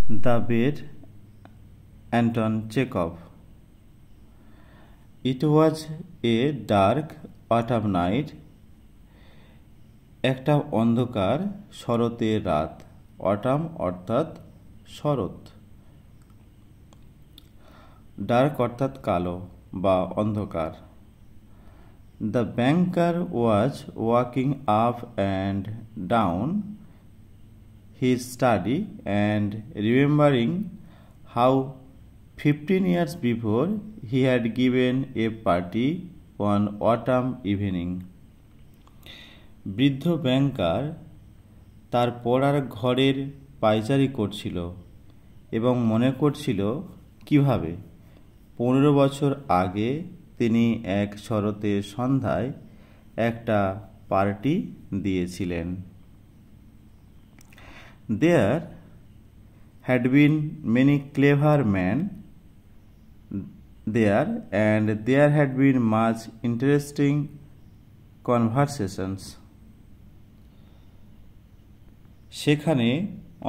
The Bed, Anton Chekhov. It was a dark autumn night. একটা অন্ধকার শরতের রাত। অটাম অর্থাৎ শরৎ, ডার্ক অর্থাৎ কালো বা অন্ধকার। The banker was walking up and down his study and remembering how 15 years before he had given a party one autumn evening. বৃদ্ধ ব্যাংকার তার পড়ার ঘরের পায়চারি করছিল এবং মনে করছিল কিভাবে 15 বছর আগে তিনি এক শরতের সন্ধ্যায় একটা পার্টি দিয়েছিলেন। There had been many clever men there and there had been much interesting conversations. সেখানে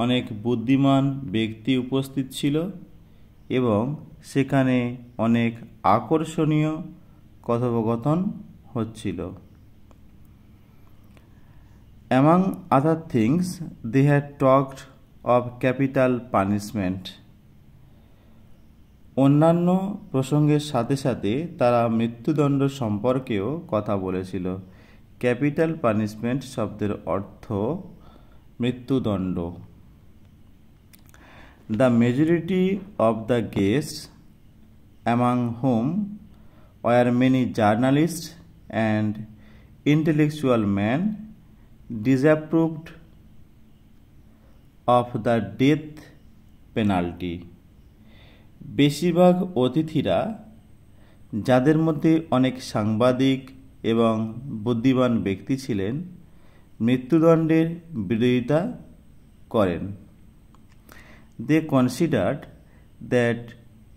অনেক বুদ্ধিমান ব্যক্তি উপস্থিত ছিল এবং সেখানে অনেক আকর্ষণীয় কথোপকথন হচ্ছিল। Among other things, they had talked of capital punishment. অন্যান্য প্রসঙ্গের সাথে সাথে তারা মৃত্যুদণ্ড সম্পর্কেও কথা বলেছিল। ক্যাপিটাল পানিশমেন্ট শব্দের অর্থ মৃত্যুদণ্ড। The majority of the guests, among whom were many journalists and intellectual men, disapproved of the death penalty. বেশিরভাগ অতিথিরা, যাদের মধ্যে অনেক সাংবাদিক এবং বুদ্ধিমান ব্যক্তি ছিলেন, মৃত্যুদণ্ডের বিরোধিতা করেন। They considered that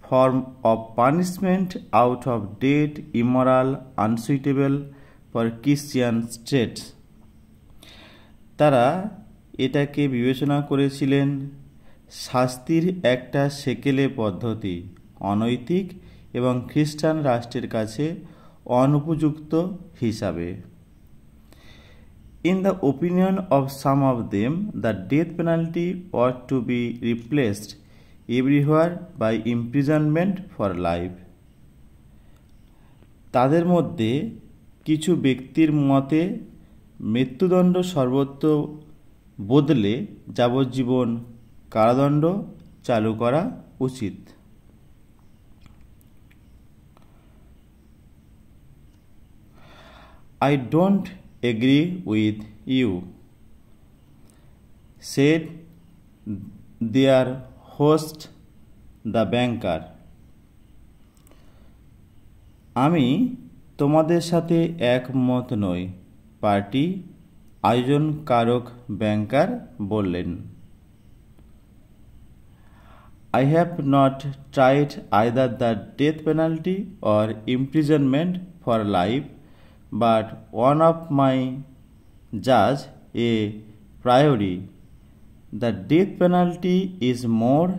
form of punishment out of death immoral, unsuitable for Christian states. তারা এটাকে বিবেচনা করেছিলেন শাস্তির একটা সেকেলে পদ্ধতি, অনৈতিক এবং খ্রিস্টান রাষ্ট্রের কাছে অনুপযুক্ত হিসাবে। In the opinion of some of them, the death penalty ought to be replaced everywhere by imprisonment for life. তাদের মধ্যে কিছু ব্যক্তির মতে মৃত্যুদণ্ড সর্বত্র বদলে যাবজ্জীবন কারাদণ্ড চালু করা উচিত। I don't agree with you, said their host, the banker. আমি তোমাদের সাথে একমত নই, পার্টি আয়োজনকারক ব্যাংকার বললেন। I have not tried either the death penalty or imprisonment for life, but one of my judge a priori. The death penalty is more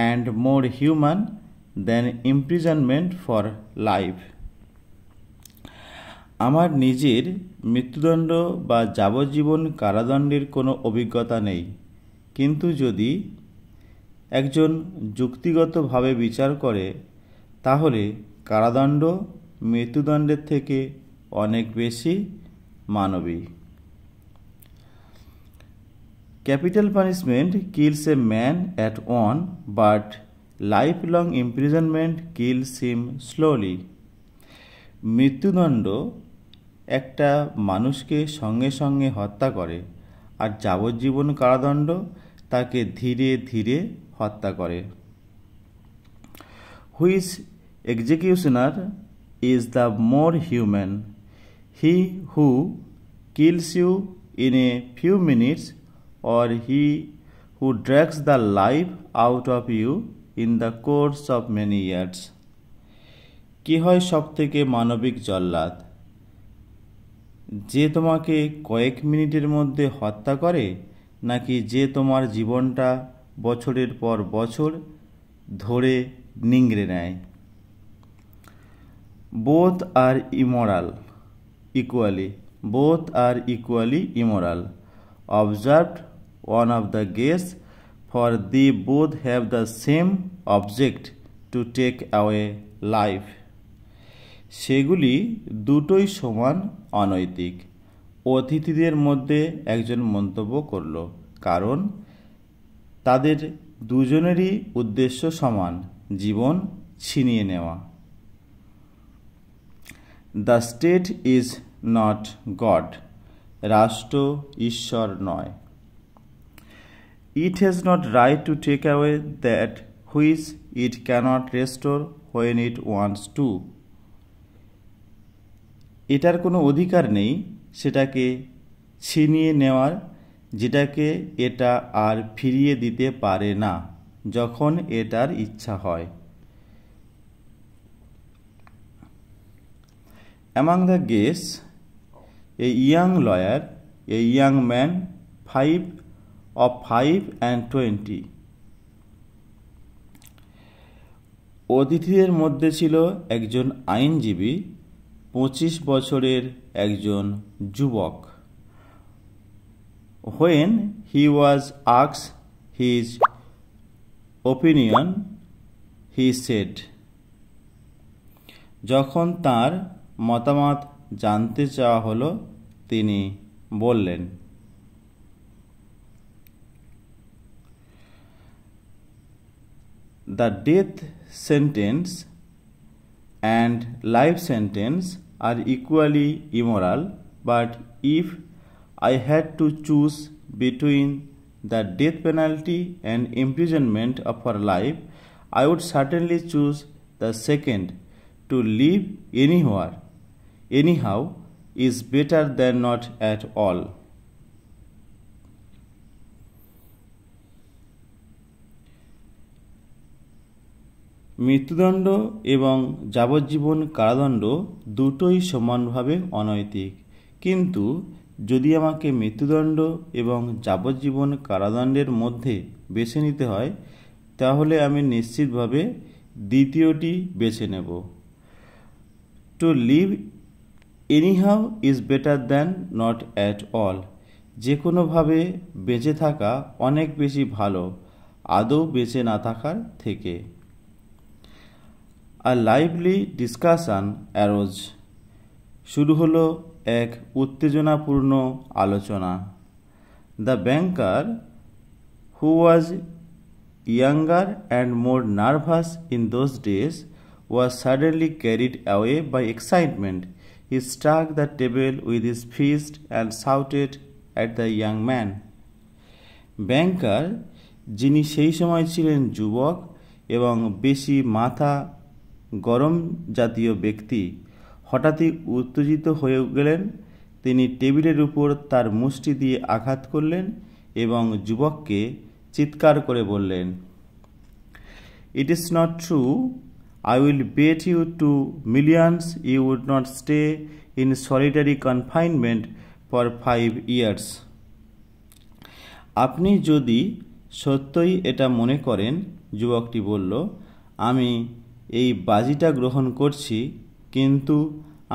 and more human than imprisonment for life. আমার নিজের মৃত্যুদণ্ড বা যাবজ্জীবন কারাদণ্ডের কোনো অভিজ্ঞতা নেই, কিন্তু যদি একজন যুক্তিগতভাবে বিচার করে তাহলে কারাদণ্ড মৃত্যুদণ্ডের থেকে অনেক বেশি মানবিক। Capital punishment kills a man at once, but lifelong imprisonment kills him slowly. মৃত্যুদণ্ড একটা মানুষকে সঙ্গে সঙ্গে হত্যা করে, আর যাবজ্জীবন কারাদণ্ড তাকে ধীরে ধীরে হত্যা করে। Which executioner is the more human? He who kills you in a few minutes, or he who drags the life out of you in the course of many years? কি হয় সব থেকে মানবিক জল্লাদ, যে তোমাকে কয়েক মিনিটের মধ্যে হত্যা করে, নাকি যে তোমার জীবনটা বছরের পর বছর ধরে নিংড়ে নেয়। Both are immoral equally. Both are equally immoral, observed one of the guests, for they both have the same object to take away life. সেগুলি দুটোই সমান অনৈতিক, অতিথিদের মধ্যে একজন মন্তব্য করল, কারণ তাদের দুজনেরই উদ্দেশ্য সমান, জীবন ছিনিয়ে নেওয়া। The state is not God. রাষ্ট্র ঈশ্বর নয়। It has not right to take away that which it cannot restore when it wants to. এটার কোনো অধিকার নেই সেটাকে ছিনিয়ে নেওয়ার, যেটাকে এটা আর ফিরিয়ে দিতে পারে না যখন এটার ইচ্ছা হয়। Among the guests, a young lawyer, a young man, 5 and 20. অতিথিদের মধ্যে ছিল একজন আইনজীবী, 25 বছরের একজন যুবক। When he was asked his opinion, he said, যখন তার মতামত জানতে চাওয়া হলো, তিনি বললেন, The death sentence and life sentence are equally immoral, but if I had to choose between the death penalty and imprisonment for life, I would certainly choose the second. To live anywhere, anyhow, is better than not at all. মৃত্যুদণ্ড এবং যাবজ্জীবন কারাদণ্ড দুটোই সমানভাবে অনৈতিক, কিন্তু যদি আমাকে মৃত্যুদণ্ড এবং যাবজ্জীবন কারাদণ্ডের মধ্যে বেছে নিতে হয়, তাহলে আমি নিশ্চিতভাবে দ্বিতীয়টি বেছে নেব। To live anyhow is better than not at all. যে কোনোভাবে বেঁচে থাকা অনেক বেশি ভালো আদৌ বেঁচে না থাকার থেকে। A lively discussion arose. শুরু হলো এক উত্তেজনাপূর্ণ আলোচনা। The banker, who was younger and more nervous in those days, was suddenly carried away by excitement. He struck the table with his fist and shouted at the young man. ব্যাংকার, যিনি সেই সময় ছিলেন যুবক এবং বেশি মাথা গরম জাতীয় ব্যক্তি, হঠাৎই উত্তেজিত হয়ে গেলেন। তিনি টেবিলের উপর তার মুষ্টি দিয়ে আঘাত করলেন এবং যুবককে চিৎকার করে বললেন, It is not true. I will bet you $2 million you would not stay in solitary confinement for 5 years. আপনি যদি সত্যই এটা মনে করেন, যুবকটি বলল, আমি এই বাজিটা গ্রহণ করছি, কিন্তু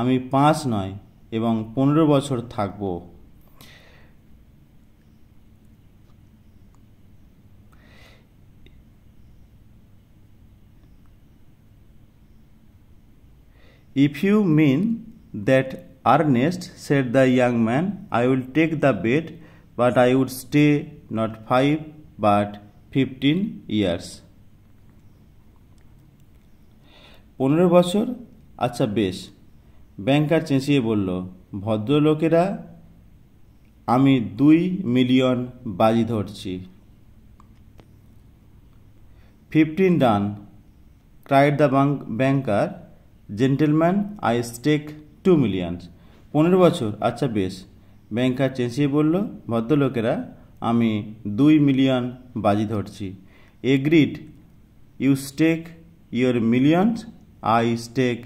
আমি 5 নয় এবং 15 বছর থাকব। If you mean that earnest, said the young man, I will take the bet, but I would stay not 5 but 15 years. 15 বছর? আচ্ছা বেশ, ব্যাংকার চেঁচিয়ে বলল, ভদ্রলোকেরা, আমি 2 মিলিয়ন বাজি ধরছি। 15 done, cried the banker. Gentlemen, I stake 2 million. 15 বছর? আচ্ছা বেশ, ব্যাংকার চেঁচিয়ে বলল, ভদ্রলোকেরা, আমি 2 মিলিয়ন বাজি ধরছি। Agreed. You stake your millions, I stake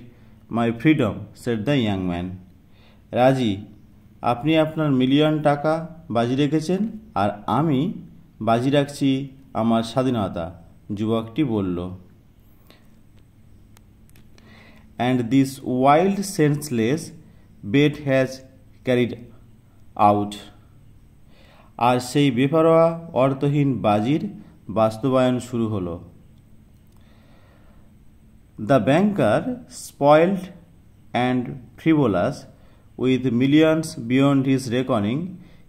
my freedom, said the young man. রাজি, আপনি আপনার মিলিয়ন টাকা বাজি রেখেছেন আর আমি বাজি রাখছি আমার স্বাধীনতা, যুবকটি বলল। And this wild senseless bet has carried out. আর সেই বেপরোয়া অর্থহীন বাজির বাস্তবায়ন শুরু হলো। The banker, spoiled and frivolous, with millions beyond his reckoning,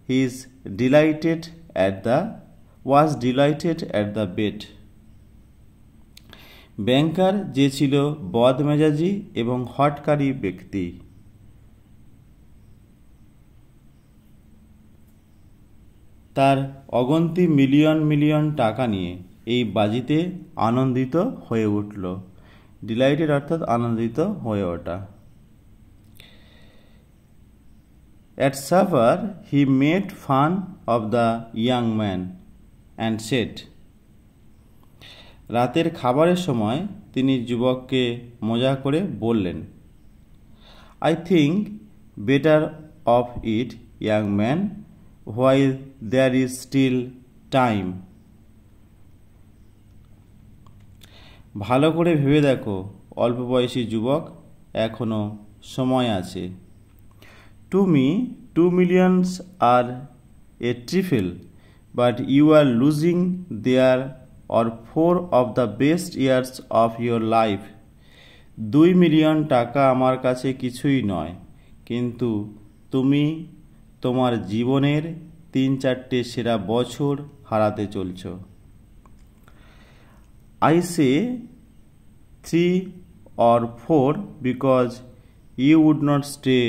was delighted at the bet. ব্যাংকার যে ছিল বদমেজাজি এবং হঠকারী ব্যক্তি, তার অগন্তি মিলিয়ন মিলিয়ন টাকা নিয়ে এই বাজিতে আনন্দিত হয়ে উঠল। ডিলাইটেড অর্থাৎ আনন্দিত হয়ে ওঠা। At supper he made fun of the young man and said, রাতের খাবারের সময় তিনি যুবককে মজা করে বললেন, I think better of it, young man, while there is still time. ভালো করে ভেবে দেখো অল্প বয়সী যুবক, এখনো সময় আছে। To me, 2 millions are a trifle, but you are losing there or 4 of the best years of your life. 2 million টাকা আমার কাছে কিছুই নয়, কিন্তু তুমি তোমার জীবনের 3-4টে সেরা বছর হারাতে চলছ। I say 3 or 4 because you would not stay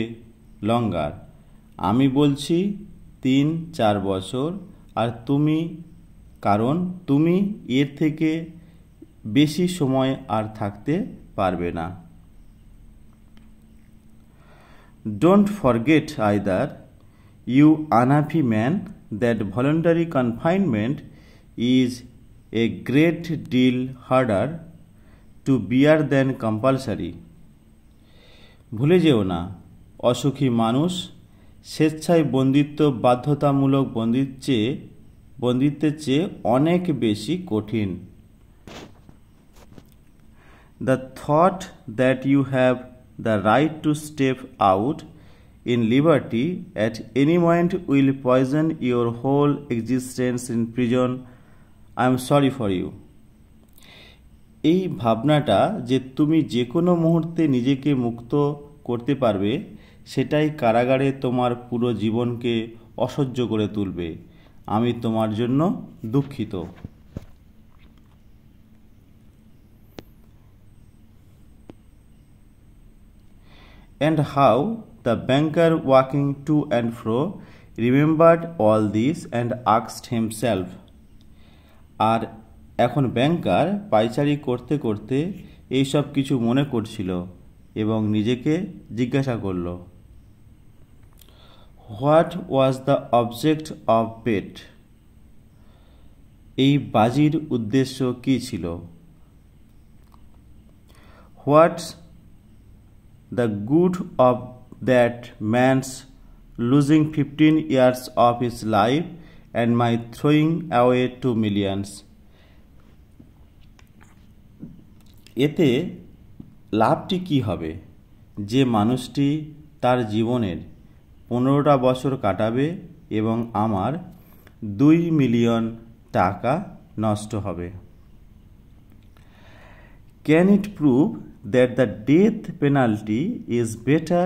longer. আমি বলছি 3-4 বছর, আর তুমি, কারণ তুমি এর থেকে বেশি সময় আর থাকতে পারবে না। Don't forget either, you unhappy man, that voluntary confinement is a great deal harder to bear than compulsory. ভুলে যেও না, অসুখী মানুষ, স্বেচ্ছায় বন্দিত্ব বাধ্যতামূলক বন্দিত্বের চেয়ে অনেক বেশি কঠিন। The thought that you have the right to step out in liberty at any moment will poison your whole existence in prison. I am sorry for you. এই ভাবনাটা যে তুমি যে কোনো মুহূর্তে নিজেকে মুক্ত করতে পারবে, সেটাই কারাগারে তোমার পুরো জীবনকে অসহ্য করে তুলবে। আমি তোমার জন্য দুঃখিত। And how the banker, walking to and fro, remembered all this and asked himself. আর এখন ব্যাংকার পায়চারি করতে করতে এইসব কিছু মনে করছিল এবং নিজেকে জিজ্ঞাসা করল, What was the object of bet? এই বাজির উদ্দেশ্য কি ছিল? What's the good of that man's losing 15 years of his life and my throwing away 2 millions? এতে লাভটি কি হবে? যে মানুষটি তার জীবনের 15টা বছর কাটাবে এবং আমার 2 মিলিয়ন টাকা নষ্ট হবে। Can it prove that the death penalty is better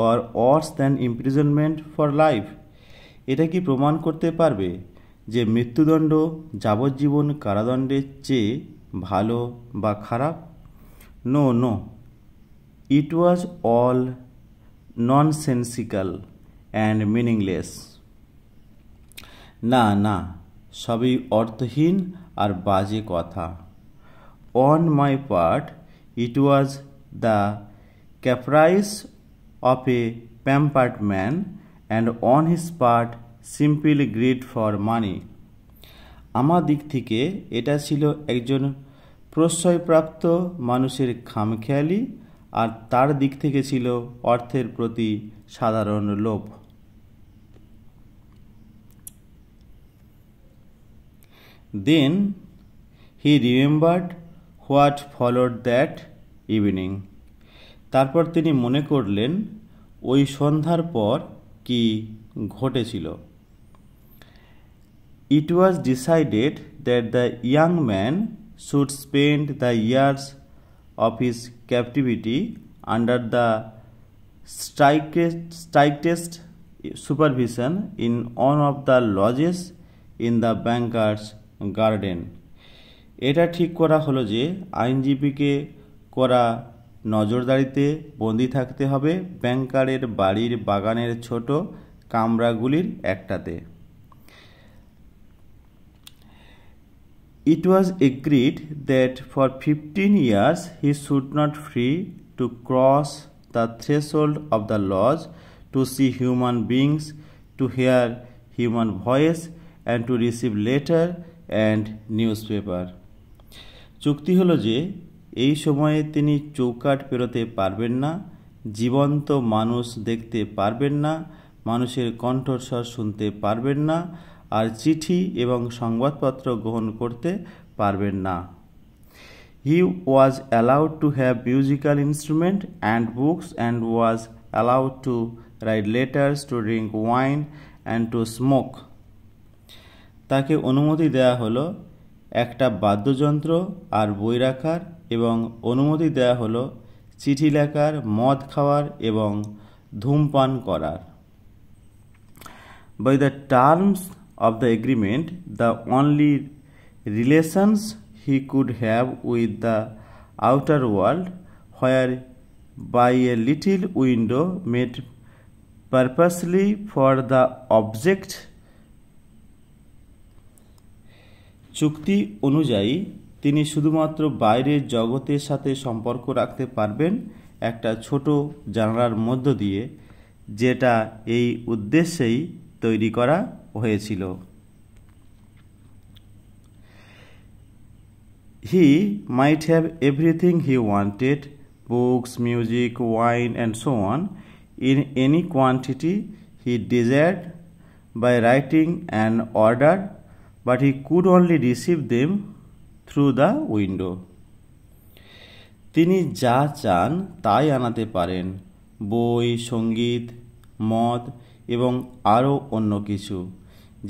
or worse than imprisonment for life? এটা কি প্রমাণ করতে পারবে যে মৃত্যুদণ্ড যাবজ্জীবন কারাদণ্ডের চেয়ে ভালো বা খারাপ? No. It was all nonsensical and meaningless. না, সবই অর্থহীন আর বাজে কথা। On my part, it was the caprice of a pampered man, and on his part, simple greed for money. আমার দিক থেকে এটা ছিল একজন প্রশ্রয়প্রাপ্ত মানুষের খামখেয়ালি, আর তার দিক থেকে ছিল অর্থের প্রতি সাধারণ লোভ। Then he remembered what followed that evening. তারপর তিনি মনে করলেন ওই সন্ধ্যার পর কি ঘটেছিল। It was decided that the young man should spend the years of his captivity under the strictest supervision in one of the lodges in the banker's garden. এটা ঠিক করা হলো যে আইনজীবীকে করা নজরদারিতে বন্দী থাকতে হবে ব্যাংকারের বাড়ির বাগানের ছোট কামরাগুলির একটাতে। It was agreed that for 15 years he should not free to cross the threshold of the lodge to see human beings, to hear human voice and to receive letter and newspaper. চুক্তি হলো যে এই সময়ে তিনি চৌকাঠ পেরোতে পারবেন না, জীবন্ত মানুষ দেখতে পারবেন না, মানুষের কণ্ঠস্বর শুনতে পারবেন না, আর চিঠি এবং সংবাদপত্র গ্রহণ করতে পারবেন না। He was allowed to have musical instrument and books and was allowed to write letters, to drink wine and to smoke. তাকে অনুমতি দেয়া হলো একটা বাদ্যযন্ত্র আর বই রাখার এবং অনুমতি দেয়া হলো চিঠি লেখার, মদ খাওয়ার এবং ধূমপান করার। By the terms of the agreement, the only relations he could have with the outer world were by a little window made purposely for the object. চুক্তি অনুযায়ী তিনি শুধুমাত্র বাইরের জগতের সাথে সম্পর্ক রাখতে পারবেন একটা ছোট জানালার মধ্য দিয়ে, যেটা এই উদ্দেশ্যেই তৈরি করা হয়েছিল। He might have everything he wanted, books, music, wine and so on, in any quantity he desired by writing an order, but he could only receive them through the window. তিনি যা চান তাই আনাতে পারেন, বই, সঙ্গীত, মদ এবং আরও অন্য কিছু,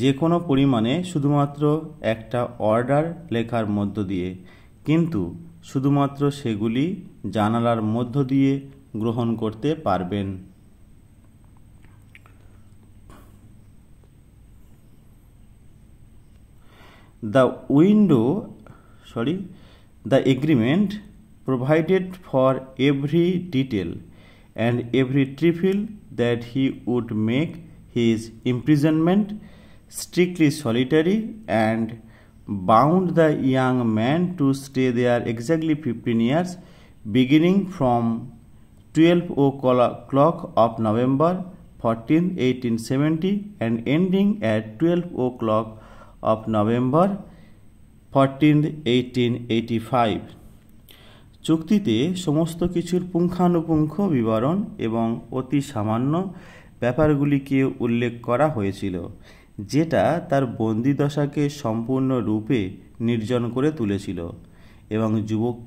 যে কোনো পরিমাণে শুধুমাত্র একটা অর্ডার লেখার মধ্য দিয়ে, কিন্তু শুধুমাত্র সেগুলি জানালার মধ্য দিয়ে গ্রহণ করতে পারবেন। The agreement provided for every detail and every trifle that he would make his imprisonment strictly solitary and bound the young man to stay there exactly 15 years, beginning from 12 o'clock of November 14, 1870 and ending at 12 o'clock of November 14, 1885. চুক্তিতে সমস্ত কিছুর পুঙ্খানুপুঙ্খ বিবরণ এবং অতি সামান্য ব্যাপারগুলিকে উল্লেখ করা হয়েছিল, যেটা তার বন্দিদশাকে সম্পূর্ণরূপে নির্জন করে তুলেছিল এবং যুবক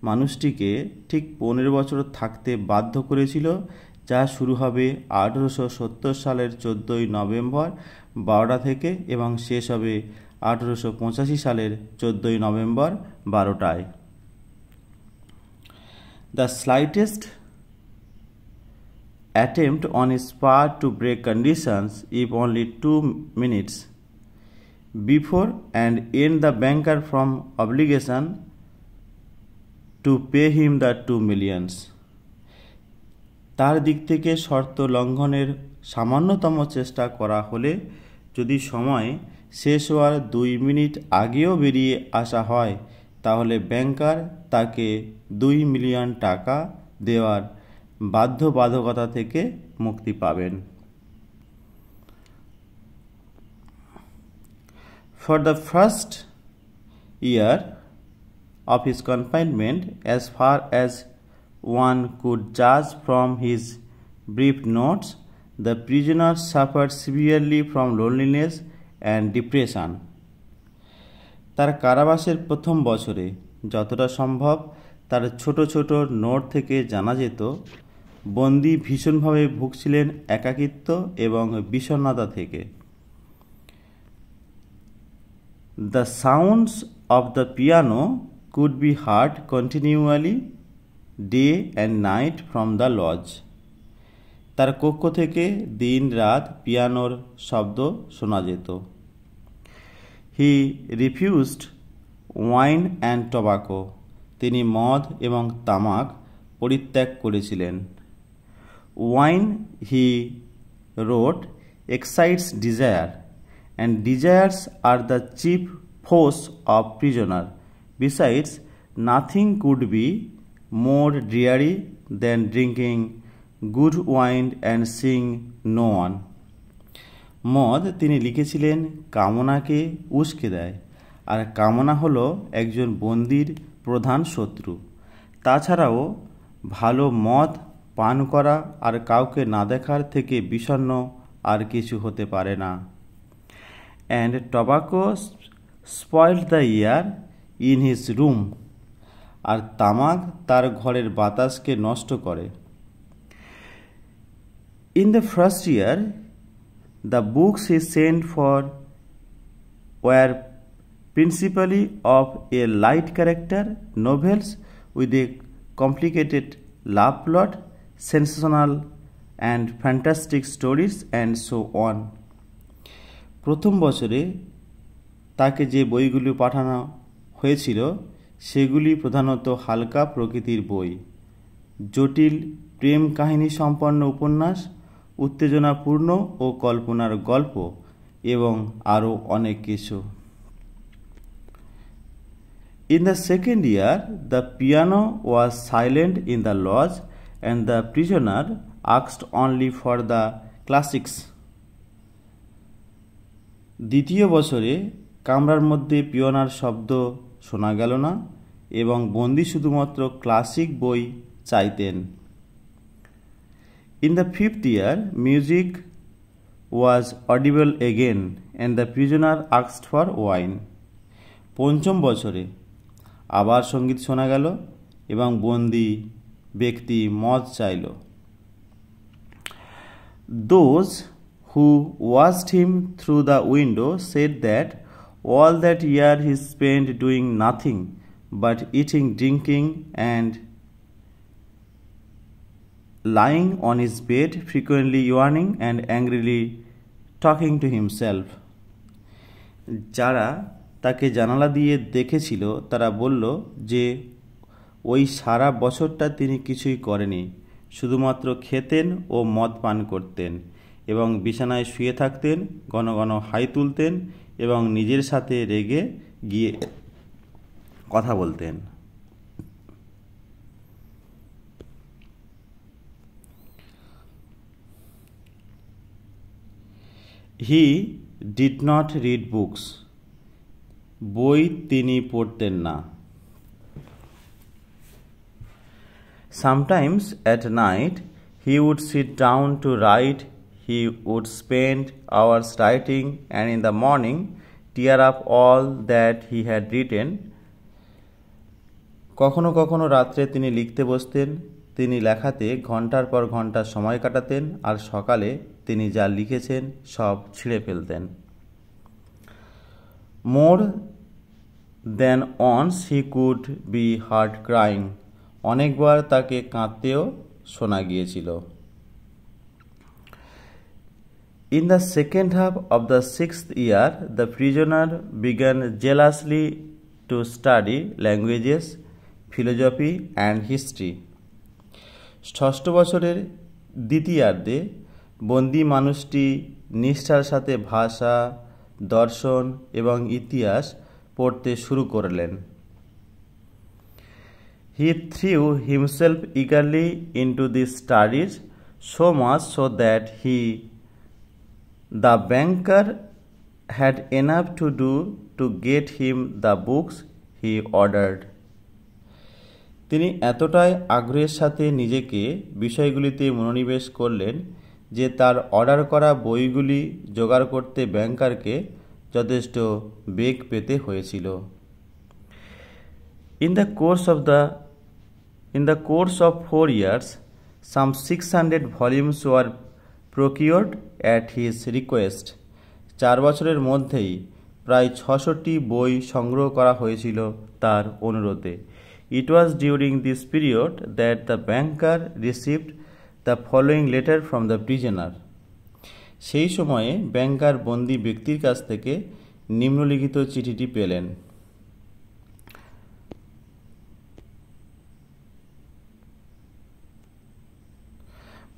মানুষটিকে ঠিক 15 বছর থাকতে বাধ্য করেছিল, যা শুরু হবে 1870 সালের 14 নভেম্বর 12টা থেকে এবং শেষ হবে 1885 সালের 14 November 12টায়। The slightest attempt on his part to break conditions, if only 2 minutes before, and end the banker from obligation to pay him the 2 millions. তার দিক থেকে শর্ত লঙ্ঘনের সামান্যতম চেষ্টা করা হলে, যদি সময় শেষ হওয়ার 2 মিনিট আগেও বেরিয়ে আসা হয়, তাহলে ব্যাংকার তাকে 2 মিলিয়ন টাকা দেওয়ার বাধ্যবাধকতা থেকে মুক্তি পাবেন। For the first year of his confinement, as far as one could judge from his brief notes, the prisoner suffered severely from loneliness and depression. তার কারাবাসের প্রথম বছরে যতটা সম্ভব তার ছোট ছোট নোট থেকে জানা যেত বন্দী ভীষণভাবে ভুগছিলেন একাকিত্ব এবং বিষণ্ণতা থেকে। The sounds of the piano could be heard continually day and night from the lodge. তার কক্ষ থেকে দিন রাত পিয়ানোর শব্দ শোনা যেত। He refused wine and tobacco. তিনি মদ এবং তামাক পরিত্যাগ করেছিলেন। Wine, he wrote, excites desire, and desires are the chief force of prisoner. Besides, nothing could be more dreary than drinking good wine and seeing no one. মদ, তিনি লিখেছিলেন, কামনাকে উস্কে দেয়, আর কামনা হলো একজন বন্দীর প্রধান শত্রু। তাছাড়াও ভালো মদ পান করা আর কাউকে না দেখার থেকে বিষণ্ণ আর কিছু হতে পারে না। And tobacco spoiled the air in his room. আর তামাক তার ঘরের বাতাসকে নষ্ট করে। In the first year, the books he sent for were principally of a light character, novels with a complicated love plot, sensational and fantastic stories, and so on. প্রথম বছরে তাকে যে বইগুলি পাঠানো হয়েছিল সেগুলি প্রধানত হালকা প্রকৃতির বই, জটিল প্রেম কাহিনী সম্পন্ন উপন্যাস, উত্তেজনাপূর্ণ ও কল্পনার গল্প এবং আরও অনেক কিছু। In the second year, the piano was silent in the lodge and the prisoner asked only for the classics. দ্বিতীয় বছরে কামরার মধ্যে পিয়ানোর শব্দ শোনা গেল না এবং বন্দী শুধুমাত্র ক্লাসিক বই চাইতেন। In the fifth year, music was audible again and the prisoner asked for wine. পঞ্চম বছরে আবার সঙ্গীত শোনা গেল এবং বন্দী ব্যক্তি মদ চাইল। Those who watched him through the window said that all that year he spent doing nothing but eating, drinking, and lying on his bed, frequently yawning and angrily talking to himself. যারা তাকে জানালা দিয়ে দেখেছিল তারা বলল যে ওই সারা বছরটা তিনি কিছুই করেনি, শুধুমাত্র খেতেন ও মদ পান করতেন এবং বিছানায় শুয়ে থাকতেন, ঘন ঘন হাই তুলতেন এবং নিজের সাথে রেগে গিয়ে কথা বলতেন। He did not read books. বই তিনি পড়তেন না। Sometimes at night he would sit down to write. He would spend hours writing and in the morning tear up all that he had written. কখনো কখনো রাত্রে তিনি লিখতে বসতেন। তিনি লেখাতে ঘন্টার পর ঘন্টা সময় কাটাতেন আর সকালে তিনি যা লিখেছেন সব ছিঁড়ে ফেলতেন। More than once he could be heard crying. অনেকবার তাকে কাঁদতেও শোনা গিয়েছিল। In the second half of the sixth year, the prisoner began jealously to study languages, philosophy and history. ষষ্ঠ বছরের দ্বিতীয়ার্ধে বন্দী মানুষটি নিষ্ঠার সাথে ভাষা, দর্শন এবং ইতিহাস পড়তে শুরু করলেন। He threw himself eagerly into these studies, so much so that the banker had enough to do to get him the books he ordered. তিনি এতটাই আগ্রহের সাথে নিজেকে বিষয়গুলিতে মনোনিবেশ করলেন যে তার অর্ডার করা বইগুলি জোগাড় করতে ব্যাংকারকে যথেষ্ট বেগ পেতে হয়েছিল। In the course of 4 years, some 600 volumes were procured at his request. 4 বছরের মধ্যেই প্রায় 600টি বই সংগ্রহ করা হয়েছিল তার অনুরোধে। It was during this period that the banker received the following letter from the prisoner. সেই সময়ে ব্যাংকার বন্দী ব্যক্তির কাছ থেকে নিম্নলিখিত চিঠিটি পেলেন।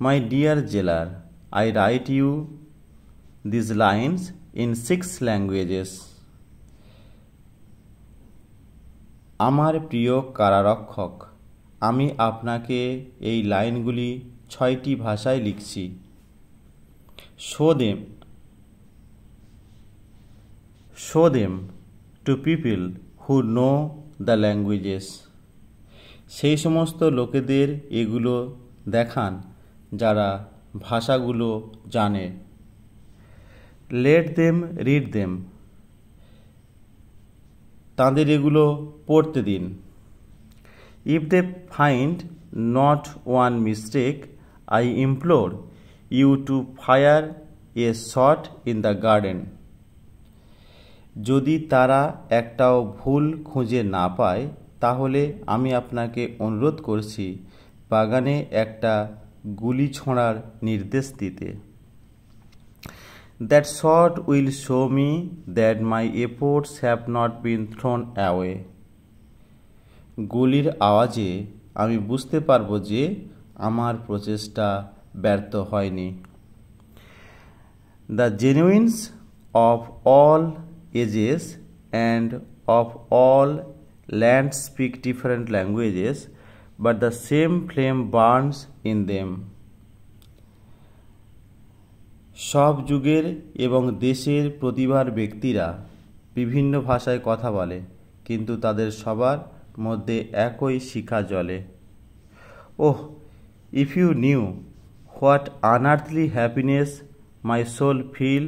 My dear jailer, I write you these lines in 6 languages. আমার প্রিয় কারারক্ষক, আমি আপনাকে এই লাইনগুলি 6টি ভাষায় লিখছি। Show them to people who know the languages. সেই সমস্ত লোকেদের এগুলো দেখান যারা ভাষাগুলো জানে। Let them read them. তাদের এগুলো পড়তে দিন। If they find not one mistake, I implore you to fire a shot in the garden. যদি তারা একটাও ভুল খুঁজে না পায়, তাহলে আমি আপনাকে অনুরোধ করছি বাগানে একটা গুলি ছোঁড়ার নির্দেশ দিতে। That shot will show me that my efforts have not been thrown away. গুলির আওয়াজে আমি বুঝতে পারব যে আমার প্রচেষ্টা ব্যর্থ হয়নি। The genuines of all ages and of all lands speak different languages, but the same flame burns in them. সব যুগের এবং দেশের প্রতিভার ব্যক্তিরা বিভিন্ন ভাষায় কথা বলে, কিন্তু তাদের সবার মধ্যে একই শিখা জ্বলে। Oh, if you knew what unearthly happiness my soul feel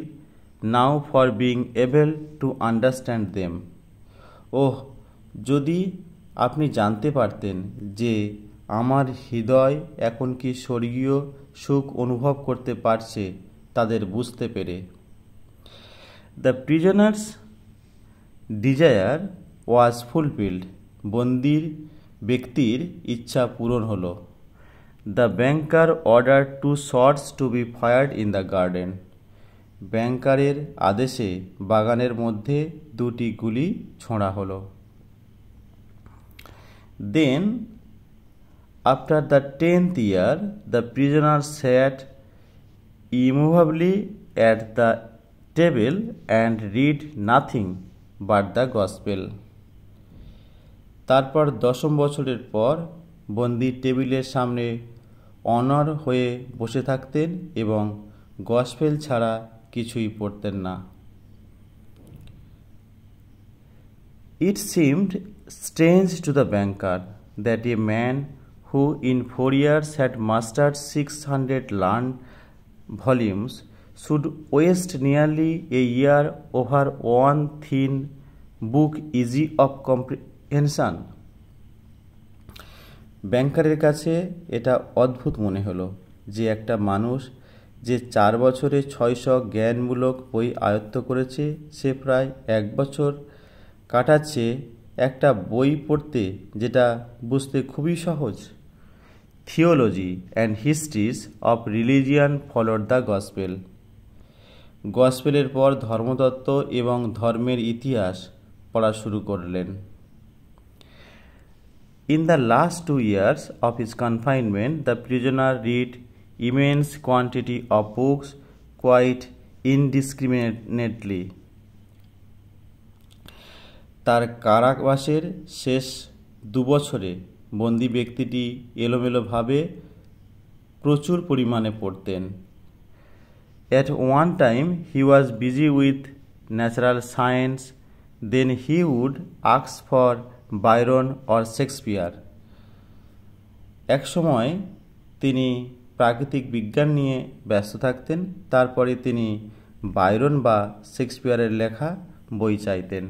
now for being able to understand them. Oh, যদি আপনি জানতে পারতেন যে আমার হৃদয় এখন কি স্বর্গীয় সুখ অনুভব করতে পারছে তাদের বুঝতে পেরে। The prisoner's desire was fulfilled. বন্দির ব্যক্তির ইচ্ছা পূরণ হলো। The banker ordered 2 shots to be fired in the garden. ব্যাংকারের আদেশে বাগানের মধ্যে 2টি গুলি ছোঁড়া হলো। Then, after the 10th year, the prisoner sat immovably at the table and read nothing but the gospel. তারপর 10ম বছরের পর বন্দী টেবিলের সামনে অনড় হয়ে বসে থাকতেন এবং গসপেল ছাড়া কিছুই পড়তেন না। It seemed strange to the banker that a man who in 4 years had mastered 600 learned volumes should waste nearly a year over one thin book easy of comprehension. ব্যাংকারের কাছে এটা অদ্ভুত মনে হলো যে একটা মানুষ যে 4 বছরে 600 জ্ঞানমূলক বই আয়ত্ত করেছে, সে প্রায় 1 বছর কাটাচ্ছে একটা বই পড়তে যেটা বুঝতে খুবই সহজ। Theology and histories of religion followed the gospel. গসপেলের পর ধর্মতত্ত্ব এবং ধর্মের ইতিহাস পড়া শুরু করলেন। In the last 2 years of his confinement, the prisoner read immense quantity of books quite indiscriminately. তার কারাবাসের শেষ 2 বছরে বন্দী ব্যক্তিটি এলোমেলোভাবে প্রচুর পরিমাণে পড়তেন। At one time he was busy with natural science, then he would ask for Byron or Shakespeare. এক সময় তিনি প্রাকৃতিক বিজ্ঞান নিয়ে ব্যস্ত থাকতেন, তারপরে তিনি বায়রন বা শেক্সপিয়ারের লেখা বই চাইতেন।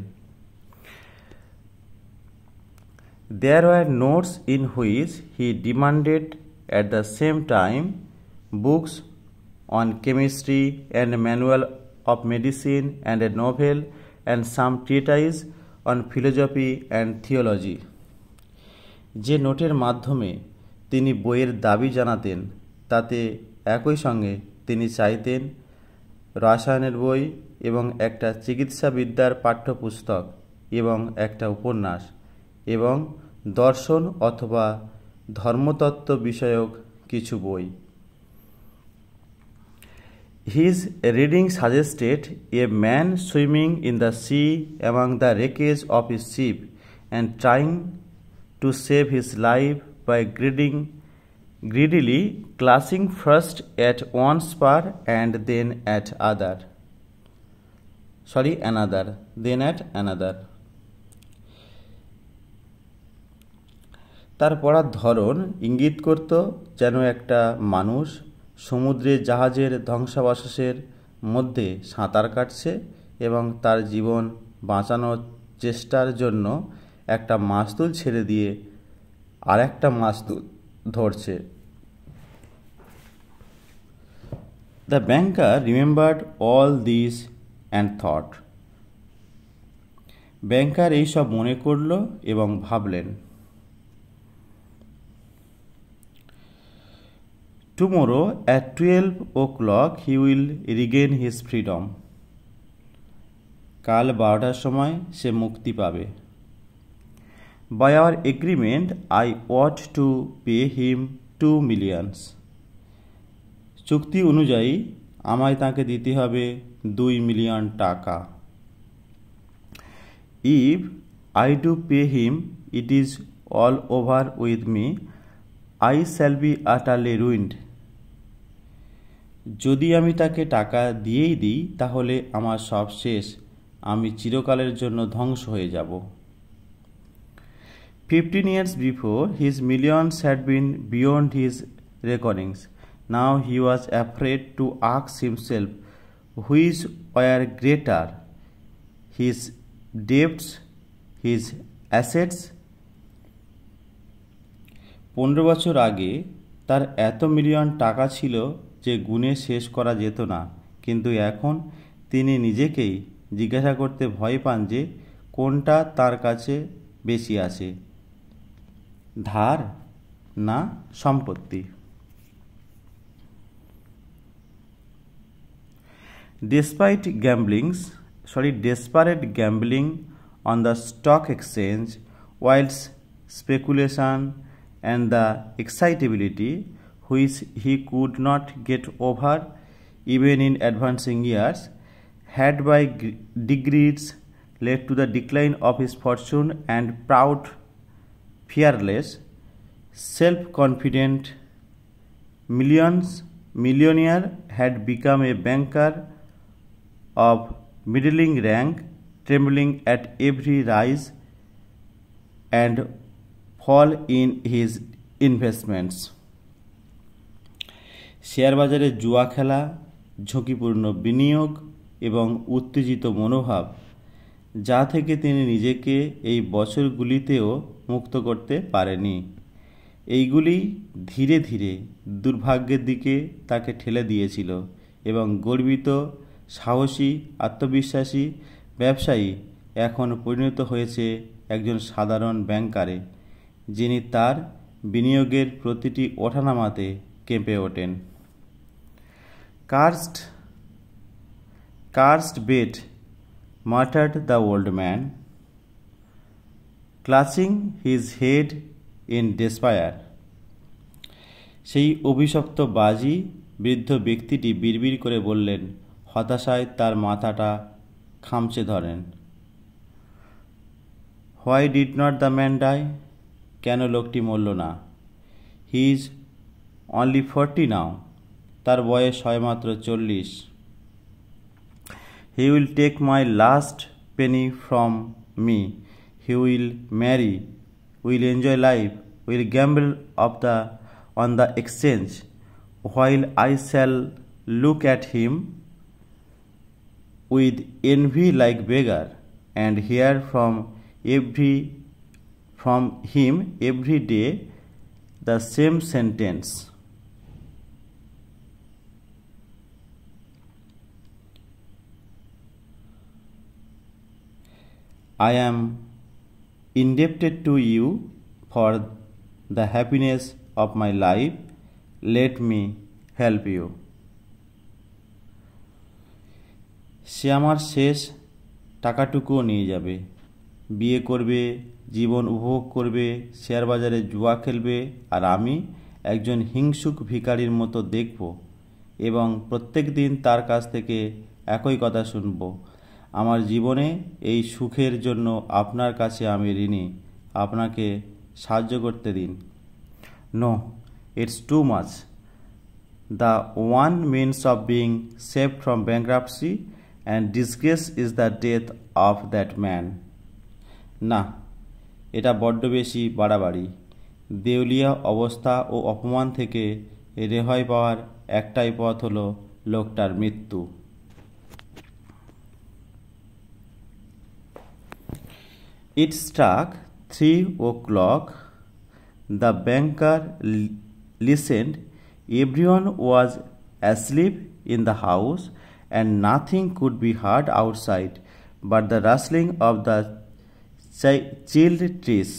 There were notes in which he demanded at the same time books on chemistry and manual of medicine and a novel and some treatise on philosophy and theology. যে নোটের মাধ্যমে তিনি বইয়ের দাবি জানাতেন তাতে একই সঙ্গে তিনি চাইতেন রসায়নের বই এবং একটা চিকিৎসাবিদ্যার পাঠ্যপুস্তক এবং একটা উপন্যাস এবং দর্শন অথবা ধর্মতত্ত্ব বিষয়ক কিছু বই। His reading suggested a man swimming in the sea among the wreckage of his ship and trying to save his life by greedily clutching first at one spar and then at another. তার পড়ার ধরন ইঙ্গিত করত যেন একটা মানুষ সমুদ্রে জাহাজের ধ্বংসাবশেষের মধ্যে সাঁতার কাটছে এবং তার জীবন বাঁচানোর চেষ্টার জন্য একটা মাস্তুল ছেড়ে দিয়ে আর একটা মাস্তুল ধরছে। The banker remembered all this and thought. ব্যাংকার এইসব মনে করল এবং ভাবলেন, Tomorrow at 12 o'clock he will regain his freedom. কাল 12টার সময় সে মুক্তি পাবে। By our agreement I ought to pay him 2 millions. চুক্তি অনুযায়ী আমায় তাকে দিতে হবে 2 মিলিয়ন টাকা। If I do pay him, it is all over with me. I shall be utterly ruined. যদি আমি তাকে টাকা দিয়েই দিই তাহলে আমার সব শেষ, আমি চিরকালের জন্য ধ্বংস হয়ে যাব। 15 years before, his millions had been beyond his reckonings. Now he was afraid to ask himself which were greater, his debts, his assets. 15 বছর আগে তার এত মিলিয়ন টাকা ছিল যে গুণে শেষ করা যেত না, কিন্তু এখন তিনি নিজেকেই জিজ্ঞাসা করতে ভয় পান যে কোনটা তার কাছে বেশি আছে, ধার না সম্পত্তি। Desperate gambling on the stock exchange, whilst speculation and the excitability which he could not get over even in advancing years had by degrees led to the decline of his fortune, and proud, fearless, self-confident millionaire had become a banker of middling rank, trembling at every rise and fall in his investments. Share বাজারে জুয়া খেলা, ঝুঁকিপূর্ণ বিনিয়োগ এবং উত্তেজিত মনোভাব, যা থেকে তিনি নিজেকে এই বছরগুলিতেও মুক্ত করতে পারেনি, এইগুলি ধীরে ধীরে দুর্ভাগ্যের দিকে তাকে ঠেলে দিয়েছিল এবং গর্বিত, সাহসী, আত্মবিশ্বাসী ব্যবসায়ী এখন পরিণত হয়েছে একজন সাধারণ ব্যাংকারে, যিনি তার বিনিয়োগের প্রতিটি ওঠানামাতে কেঁপে ওঠেন। Cursed bet, muttered the old man, clutching his head in despair. সেই অভিশপ্ত বাজি, বৃদ্ধ ব্যক্তিটি বিড়বিড় করে বললেন, হতাশায় তার মাথাটা খামচে ধরেন। Why did not the man die? কেন লোকটি মরল না? He is only 40 now. তার বয়স হয় মাত্র 40। He will take my last penny from me. He will marry, will enjoy life, will gamble on the exchange, while I shall look at him with envy like beggar, and hear from him every day the same sentence. I am indebted to you for the happiness of my life. Let me help you. সে আমার শেষ টাকাটুকুও নিয়ে যাবে, বিয়ে করবে, জীবন উপভোগ করবে, share বাজারে জুয়া খেলবে, আর আমি একজন হিংসুক ভিখারির মতো দেখব এবং প্রত্যেক দিন তার কাছ থেকে একই কথা শুনব। আমার জীবনে এই সুখের জন্য আপনার কাছে আমি ঋণী, আপনাকে সাহায্য করতে দিন। No, it's too much. The one means of being saved from bankruptcy and disgrace is the death of that man. না, এটা বড্ড বেশি বাড়াবাড়ি। দেউলিয়া অবস্থা ও অপমান থেকে রেহাই পাওয়ার একটাই পথ হলো লোকটার মৃত্যু। It struck 3 o'clock. The banker listened. Everyone was asleep in the house, and nothing could be heard outside but the rustling of the chilled trees.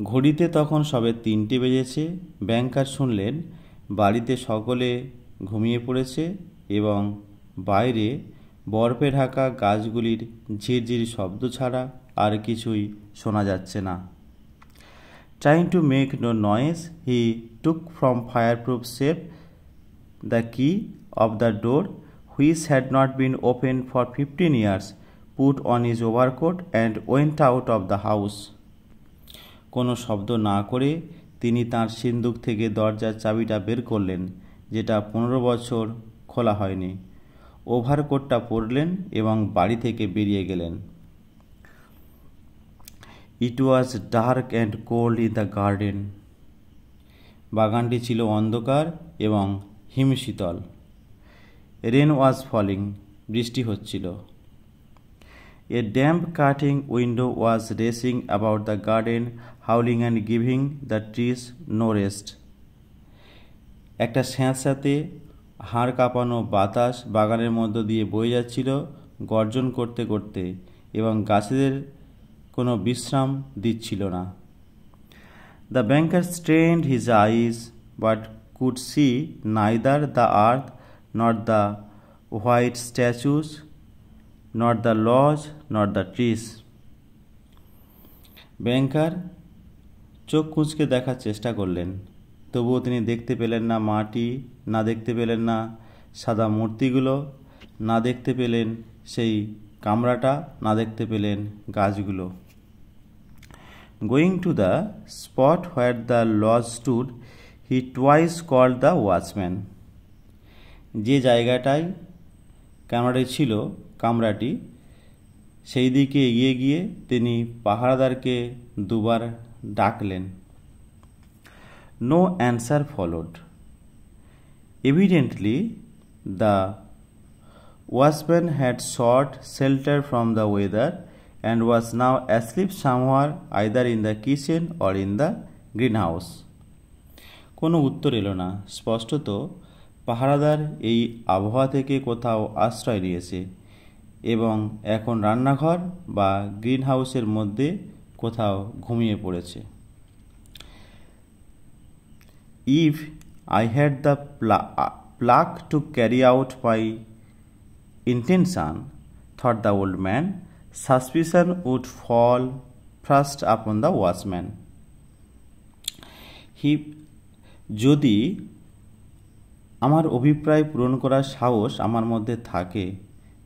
ঘড়িতে তখন সবে 3টে বেজেছে। ব্যাংকার শুনলেন বাড়িতে সকলে ঘুমিয়ে পড়েছে এবং বাইরে বরফে ঢাকা গাছগুলির ঝিরঝিরি শব্দ ছাড়া আর কিছুই শোনা যাচ্ছে না। Trying to make no noise, he took from fireproof safe the key of the door, which had not been opened for 15 years, put on his overcoat and went out of the house. কোনো শব্দ না করে তিনি তাঁর সিন্দুক থেকে দরজার চাবিটা বের করলেন, যেটা 15 বছর খোলা হয়নি, ওভারকোটটা পরলেন এবং বাড়ি থেকে বেরিয়ে গেলেন। It was dark and cold in the garden. বাগানটি ছিল অন্ধকার এবং হিমশীতল। Rain was falling. বৃষ্টি হচ্ছিল। A damp cutting window was racing about the garden, howling and giving the trees no rest. একটা স্যাঁতস্যাঁতে হাড় কাঁপানো বাতাস বাগানের মধ্য দিয়ে বয়ে যাচ্ছিল, গর্জন করতে করতে, এবং গাছেদের কোনো বিশ্রাম দিচ্ছিল না। The banker strained his eyes but could see neither the earth nor the white statues, nor the lodge, nor the trees. ব্যাংকার চোখ কুঁচকে দেখার চেষ্টা করলেন, তবুও তিনি দেখতে পেলেন না মাটি, না দেখতে পেলেন না সাদা মূর্তিগুলো, না দেখতে পেলেন সেই কামরাটা, না দেখতে পেলেন গাছগুলো। Going to the spot where the lodge stood, he twice called the watchman. যে জায়গাটায় কামরাটি সেই দিকে এগিয়ে গিয়ে তিনি পাহারাদারকে দুবার ডাকলেন। No answer followed. Evidently, the watchman had sought shelter from the weather and was now asleep somewhere, either in the kitchen or in the greenhouse. কোনো উত্তর এলো না। স্পষ্টত পাহারাদার এই আবহাওয়া থেকে কোথাও আশ্রয় নিয়েছে এবং এখন রান্নাঘর বা গ্রিন হাউসের মধ্যে কোথাও ঘুমিয়ে পড়েছে। If I had the pluck to carry out my intention, thought the old man, suspicion would fall first upon the watchman. যদি আমার অভিপ্রায় পূরণ করার সাহস আমার মধ্যে থাকে,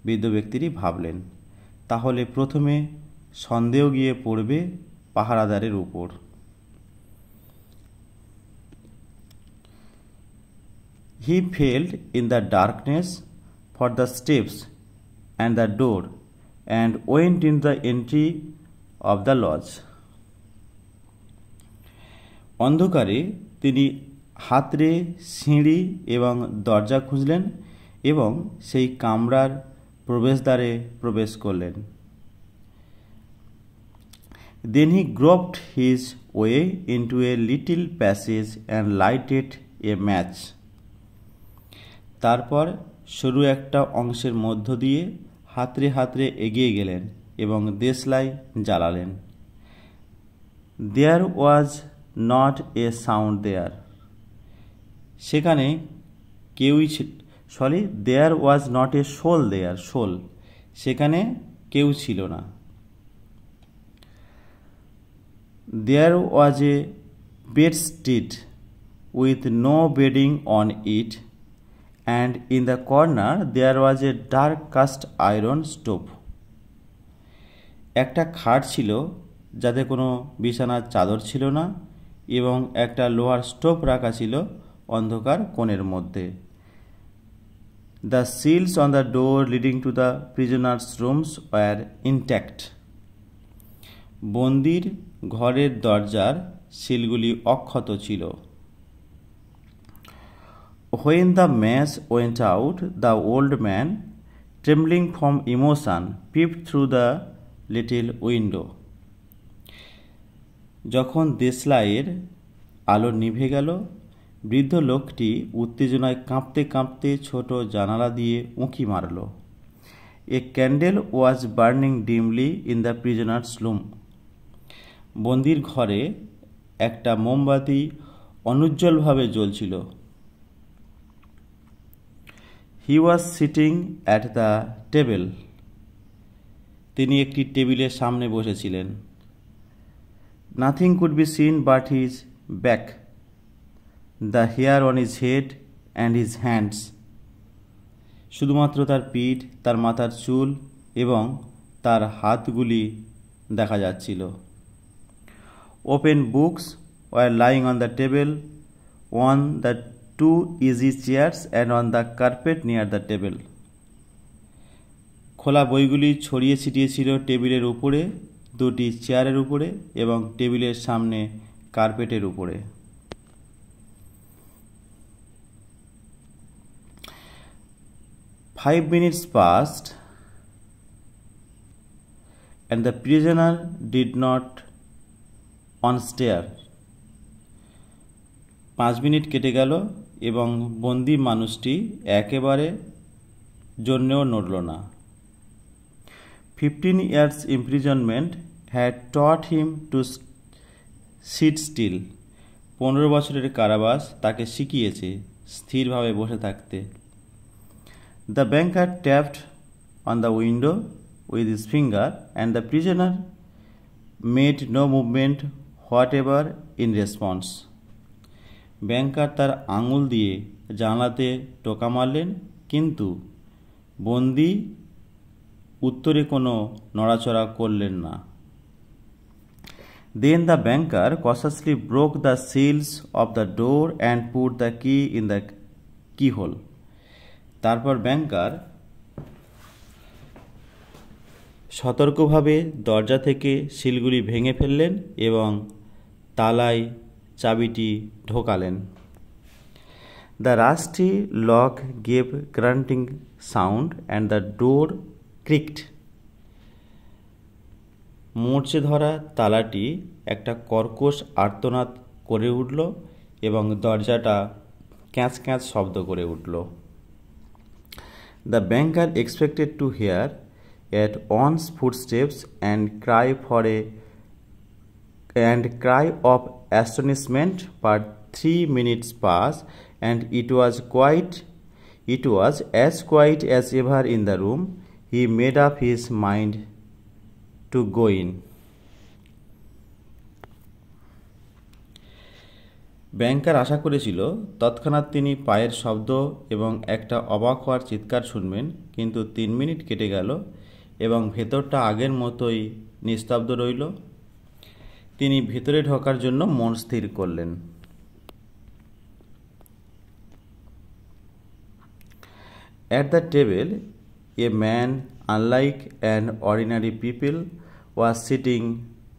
বৃদ্ধ ব্যক্তিটি ভাবলেন, তাহলে প্রথমে সন্দেহ গিয়ে পড়বে পাহারাদারের উপর। He felt in the darkness for the steps and the door and went in the entry of the lodge. অন্ধকারে তিনি হাতড়ে সিঁড়ি এবং দরজা খুঁজলেন এবং সেই কামরার প্রবেশদ্বারে প্রবেশ করলেন। Then he groped his way into a little passage and lighted a match. তারপর সরু একটা অংশের মধ্য দিয়ে হাতড়ে হাতড়ে এগিয়ে গেলেন এবং দেশলাই জ্বালালেন। There was not a sound there. সেখানে কেউই there was not a soul there. সেখানে কেউ ছিল না। There was a bedstead with no bedding on it, and in the corner there was a dark cast iron stove. একটা খাট ছিল যাতে কোনো বিছানার চাদর ছিল না এবং একটা লোহার স্টোভ রাখা ছিল অন্ধকার কোণের মধ্যে। The seals on the door leading to the prisoners' rooms were intact. বন্দির ঘরের দরজার সিলগুলি অক্ষত ছিল। When the match went out, the old man, trembling from emotion, peeped through the little window. যখন দেশলাইয়ের আলো নিভে গেল, বৃদ্ধ লোকটি উত্তেজনায় কাঁপতে কাঁপতে ছোট জানালা দিয়ে উঁকি মারল। A candle was burning dimly in the prisoner's room. বন্দির ঘরে একটা মোমবাতি অনুজ্জ্বলভাবে জ্বলছিল। He was sitting at the table. তিনি একটি টেবিলের সামনে বসেছিলেন। Nothing could be seen but his back, the hair on his head and his hands. শুধুমাত্র তার পিঠ, তার মাথার চুল এবং তার হাতগুলি দেখা যাচ্ছিল। Open books were lying on the table, on the 2 easy chairs and on the carpet near the table. খোলা বইগুলি ছড়িয়ে ছিটিয়ে ছিল টেবিলের উপরে, দুটি চেয়ারের উপরে এবং টেবিলের সামনে কার্পেটের উপরে। Five minutes passed and the prisoner did not unstir. 5 minute কেটে গেল এবং বন্দি মানুষটি একেবারে জন্যেও নড়ল না। 15 years imprisonment had taught him to sit still. 15 বছরের কারাবাস তাকে শিখিয়েছে স্থিরভাবে বসে থাকতে। The banker tapped on the window with his finger and the prisoner made no movement whatever in response. ব্যাংকার তার আঙুল দিয়ে জানালাতে টোকা মারলেন, কিন্তু বন্দি উত্তরে কোনো নড়াচড়া করলেন না। Then the banker cautiously broke the seals of the door and put the key in the keyhole. তারপর ব্যাংকার সতর্কভাবে দরজা থেকে সিলগুলি ভেঙে ফেললেন এবং তালায় চাবিটি ঢোকালেন। The rusty lock gave grunting sound and the door creaked. মরচে ধরা তালাটি একটা কর্কশ আর্তনাদ করে উঠল এবং দরজাটা ক্যাঁচ ক্যাঁচ শব্দ করে উঠল। The banker expected to hear at once footsteps and cry of astonishment, but 3 minutes passed and it was as quiet as ever in the room. He made up his mind to go in. ব্যাংকার আশা করেছিল তৎক্ষণাৎ তিনি পায়ের শব্দ এবং একটা অবাক হওয়ার চিৎকার শুনবেন, কিন্তু 3 মিনিট কেটে গেল এবং ভেতরটা আগের মতোই নিস্তব্ধ রইল। তিনি ভেতরে ঢোকার জন্য মন স্থির করলেন। At the table, a man, unlike an ordinary people, was sitting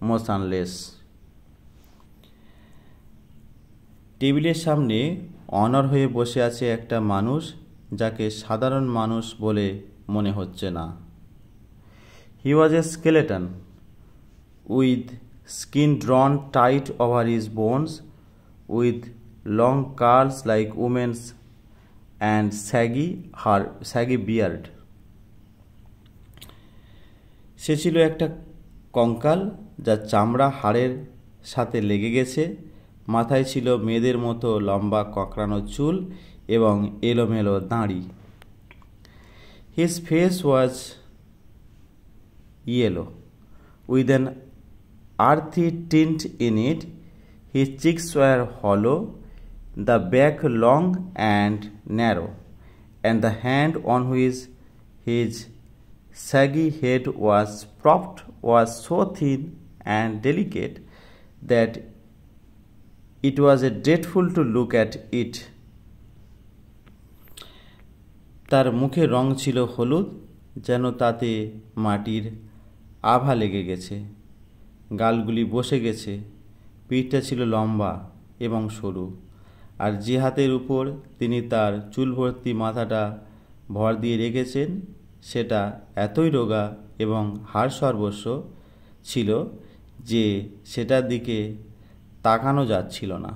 motionless. টেবিলের সামনে অনড় হয়ে বসে আছে একটা মানুষ যাকে সাধারণ মানুষ বলে মনে হচ্ছে না। He was a skeleton with skin drawn tight over his bones, with long curls like women's and saggy beard. সে ছিল একটা কঙ্কাল, যার চামড়া হাড়ের সাথে লেগে গেছে। মাথায় ছিল মেয়েদের মতো লম্বা কোঁকড়ানো চুল এবং এলোমেলো দাড়ি। His face was yellow, with an earthy tint in it. His cheeks were hollow, the back long and narrow, and the hand on which his saggy head was propped was so thin and delicate that it was dreadful to look at it. তার মুখের রং ছিল হলুদ, যেন তাতে মাটির আভা লেগে গেছে। গালগুলি বসে গেছে। পিঠটা ছিল লম্বা এবং সরু, আর যে হাতের উপর তিনি তার চুল ভর্তি মাথাটা ভর দিয়ে রেখেছেন সেটা এতই রোগা এবং হাড় সর্বস্ব ছিল যে সেটার দিকে তাকানো যাচ্ছিল না।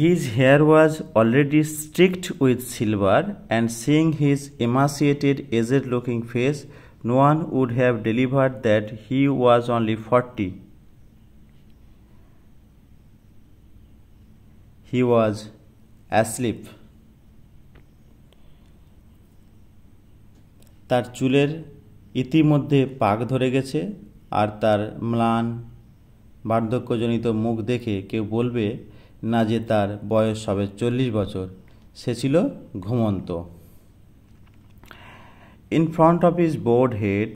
His hair was already streaked with silver, and seeing his emaciated, aged-looking face, no one would have delivered that he was only 40. He was asleep. তার চুলের ইতিমধ্যে পাক ধরে গেছে, আর তার ম্লান বার্ধক্যজনিত মুখ দেখে কেউ বলবে না যে তার বয়স সবে 40 বছর। সে ছিল ঘুমন্ত। In front of his bowed head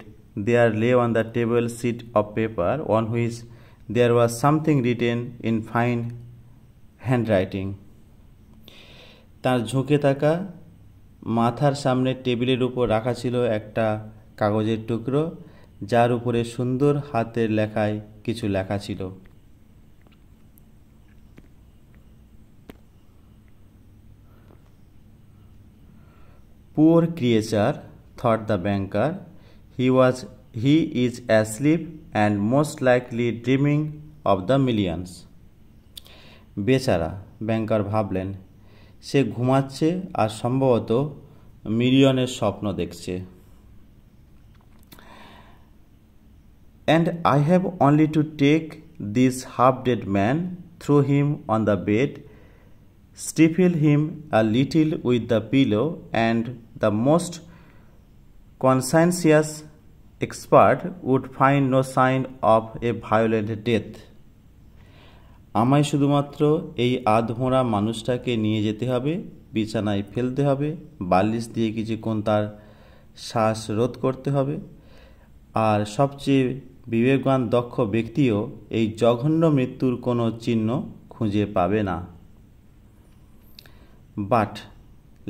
there lay on the table sheet of paper on which there was something written in fine handwriting. তার ঝুঁকে থাকা মাথার সামনে টেবিলের উপর রাখা ছিল একটা কাগজের টুকরো, যার উপরে সুন্দর হাতের লেখায় কিছু লেখা ছিল। Poor creature, thought the banker, he is asleep and most likely dreaming of the millions. বেচারা, ব্যাংকার ভাবলেন, সে ঘুমাচ্ছে আর সম্ভবত মিলিয়নের স্বপ্ন দেখছে। And I have only to take this half-dead man, throw him on the bed, stifle him a little with the pillow, and the most conscientious expert would find no sign of a violent death. আমায় শুধুমাত্র এই আধমরা মানুষটাকে নিয়ে যেতে হবে, বিছানায় ফেলতে হবে, বালিশ দিয়ে কিছুক্ষণ তার শ্বাস রোধ করতে হবে, আর সবচেয়ে বিবেকবান দক্ষ ব্যক্তিও এই জঘন্য মৃত্যুর কোনো চিহ্ন খুঁজে পাবে না। But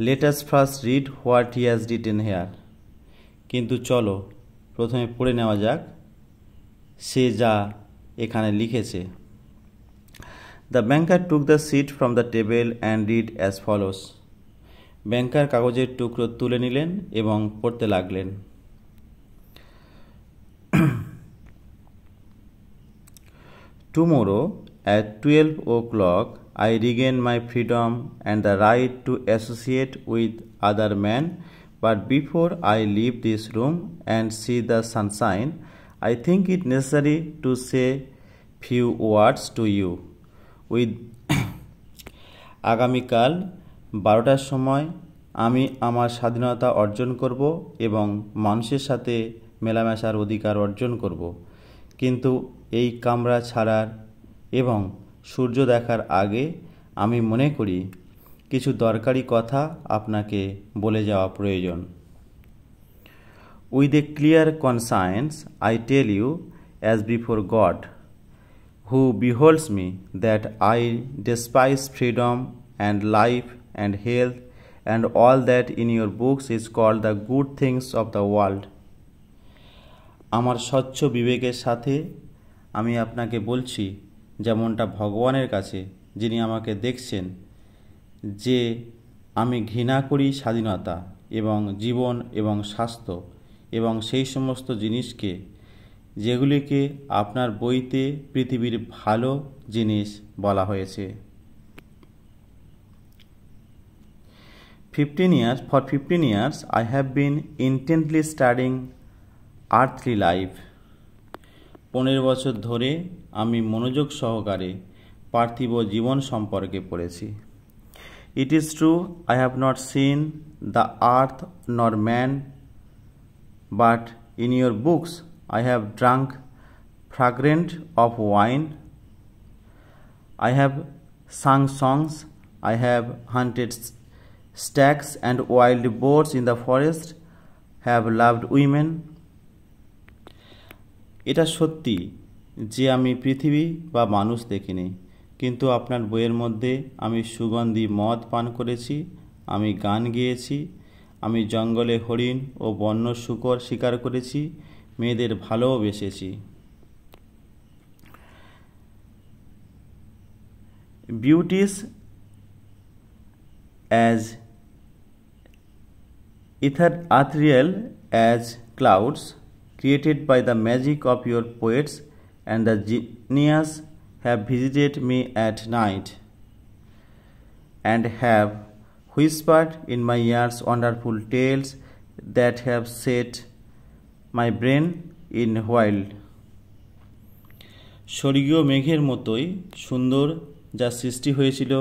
let us first read what he has written here. কিন্তু চলো প্রথমে পড়ে নেওয়া যাক সে যা এখানে লিখেছে। The banker took the sheet from the table and read as follows. ব্যাংকার কাগজের টুকরো তুলে নিলেন এবং পড়তে লাগলেন। Tomorrow at 12 o'clock I regain my freedom and the right to associate with other men, but before I leave this room and see the sunshine, I think it necessary to say few words to you. আগামীকাল 12টার সময় আমি আমার স্বাধীনতা অর্জন করব এবং মানুষের সাথে মেলামেশার অধিকার অর্জন করব, কিন্তু এই কামরা ছাড়ার এবং সূর্য দেখার আগে আমি মনে করি কিছু দরকারি কথা আপনাকে বলে যাওয়া প্রয়োজন। With a clear conscience I tell you, as before God, who beholds me, that I despise freedom and life and health and all that in your books is called the good things of the world. আমার স্বচ্ছ বিবেকের সাথে আমি আপনাকে বলছি, যেমনটা ভগবানের কাছে যিনি আমাকে দেখছেন যে আমি ঘৃণা করি স্বাধীনতা এবং জীবন এবং স্বাস্থ্য এবং সেই সমস্ত জিনিসকে যেগুলিকে আপনার বইতে পৃথিবীর ভালো জিনিস বলা হয়েছে। 15 years I have been intently studying earthly life. 15 বছর ধরে আমি মনোযোগ সহকারে পার্থিব জীবন সম্পর্কে পড়েছি। It is true I have not seen the earth nor man, but in your books I have drunk fragrant of wine. I have sung songs. I have hunted stags and wild boars in the forest. Have loved women. এটা সত্যি যে আমি পৃথিবী বা মানুষ দেখিনি, কিন্তু আপনার বইয়ের মধ্যে আমি সুগন্ধি মদ পান করেছি, আমি গান গেয়েছি, আমি জঙ্গলে হরিণ ও বন্য শূকর শিকার করেছি, মেয়েদের ভালোবেসেছি। Beauties as ethereal as clouds, created by the magic of your poets, and the genius have visited me at night, and have whispered in my ears wonderful tales that have set my brain in wild. স্বর্গীয় মেঘের মতোই সুন্দর যা সৃষ্টি হয়েছিল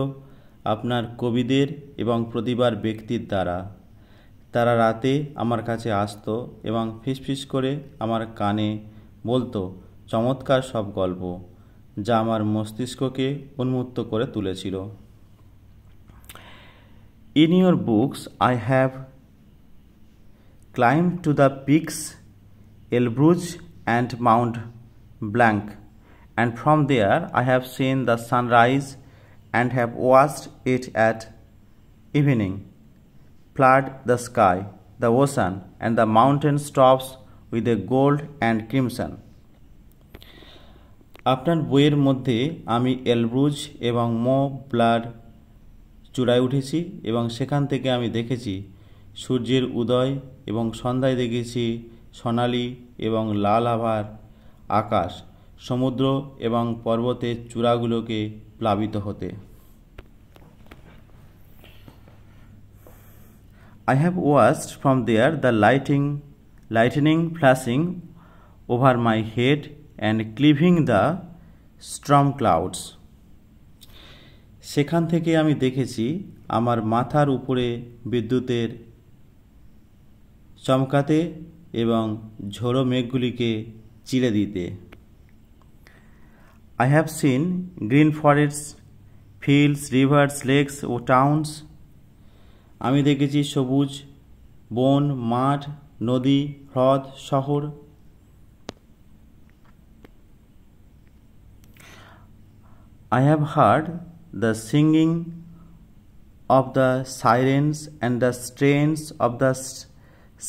আপনার কবিদের এবং প্রতিভার ব্যক্তির দ্বারা। তারা রাতে আমার কাছে আসতো এবং ফিসফিস করে আমার কানে বলতো চমৎকার সব গল্প, যা আমার মস্তিষ্ককে উন্মুক্ত করে তুলেছিল। In your books I have climbed to the peaks Elbrus and Mount Blanc, and from there I have seen the sunrise and have watched it at evening flood the sky, the ocean, and the mountain tops with a gold and crimson. আপনার বইয়ের মধ্যে আমি Elbrus এবং মো blood চূড়ায় উঠেছি এবং সেখান থেকে আমি দেখেছি সূর্যের উদয় এবং সন্ধ্যায় দেখেছি সোনালি এবং লাল আভার আকাশ, সমুদ্র এবং পর্বতের চূড়াগুলোকে প্লাবিত হতে। I have watched from there the lightning flashing over my head and cleaving the storm clouds. সেখান থেকে আমি দেখেছি আমার মাথার উপরে বিদ্যুতের চমকাতে এবং ঝোড়ো মেঘগুলিকে চিরে দিতে। I have seen green forests, fields, rivers, lakes O towns. আমি দেখেছি সবুজ বন, মাঠ, নদী, হ্রদ, শহর। I have heard the singing of the sirens and the strains of the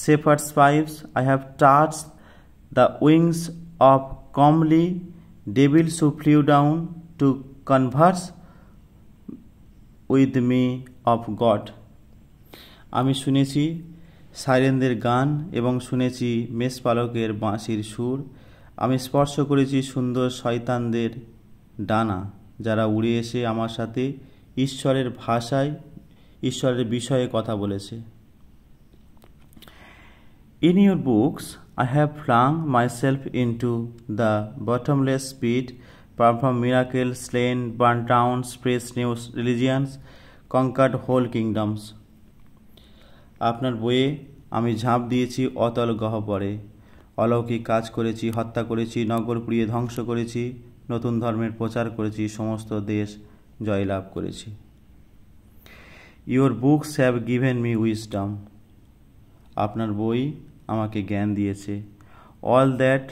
shepherds' pipes. I have touched the wings of comely devils who flew down to converse with me of God. আমি শুনেছি সাইরেনদের গান এবং শুনেছি মেষপালকের বাঁশির সুর। আমি স্পর্শ করেছি সুন্দর শয়তানদের ডানা, যারা উড়ে এসে আমার সাথে ঈশ্বরের ভাষায় ঈশ্বরের বিষয়ে কথা বলেছে। In your books I have flung myself into the bottomless pit, performed miracles, slain, burnt down, spread new religions, conquered whole kingdoms. আপনার বইয়ে আমি ঝাঁপ দিয়েছি অতল গহ্বরে, অলৌকিক কাজ করেছি, হত্যা করেছি, নগর পুড়িয়ে ধ্বংস করেছি, নতুন ধর্মের প্রচার করেছি, সমস্ত দেশ জয়লাভ করেছি। Your books have given me wisdom. আপনার বই আমাকে জ্ঞান দিয়েছে। All that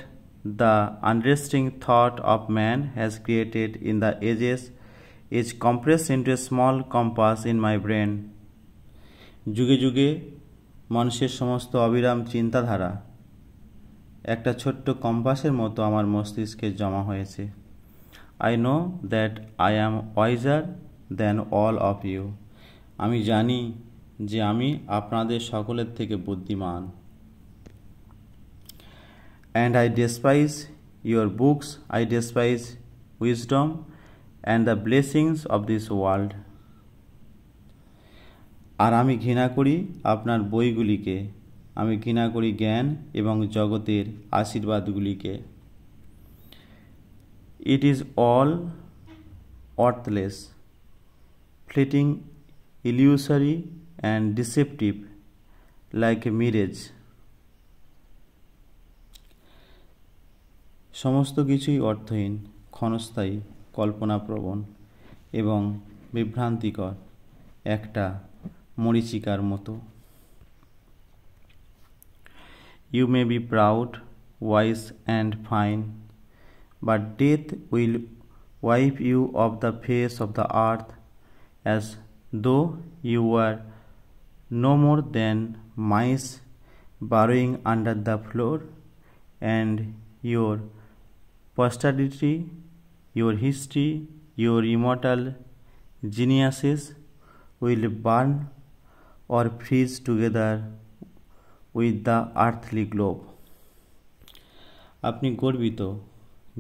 the unresting thought of man has created in the ages is compressed into a small compass in my brain. যুগে যুগে মানুষের সমস্ত অবিরাম চিন্তাধারা একটা ছোট্ট কম্পাসের মতো আমার মস্তিষ্কে জমা হয়েছে। I know that I am wiser than all of you. আমি জানি যে আমি আপনাদের সকলের থেকে বুদ্ধিমান। And I despise your books, I despise wisdom and the blessings of this world. আর আমি ঘৃণা করি আপনার বইগুলিকে, আমি ঘৃণা করি জ্ঞান এবং জগতের আশীর্বাদগুলিকে। It is all worthless, fleeting, illusory and deceptive, like a mirage. সমস্ত কিছুই অর্থহীন, ক্ষণস্থায়ী, কল্পনাপ্রবণ এবং বিভ্রান্তিকর, একটা মরীচিকার মতো। You may be proud, wise and fine, but death will wipe you off the face of the earth as though you were no more than mice burrowing under the floor, and your posterity, your history, your immortal geniuses will burn or freeze together with the earthly globe. আপনি গর্বিত,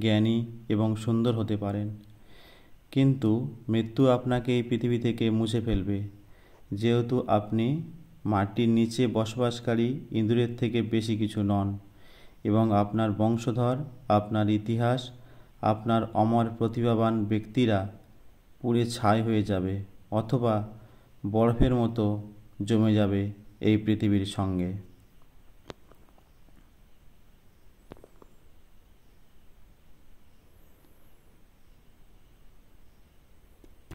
জ্ঞানী এবং সুন্দর হতে পারেন, কিন্তু মৃত্যু আপনাকে এই পৃথিবী থেকে মুছে ফেলবে, যেহেতু আপনি মাটির নিচে বসবাসকারী ইঁদুরের থেকে বেশি কিছু নন, এবং আপনার বংশধর, আপনার ইতিহাস, আপনার অমর প্রতিভাবান ব্যক্তিরা পুড়ে ছাই হয়ে যাবে অথবা বরফের মতো জমে যাবে এই পৃথিবীর সঙ্গে।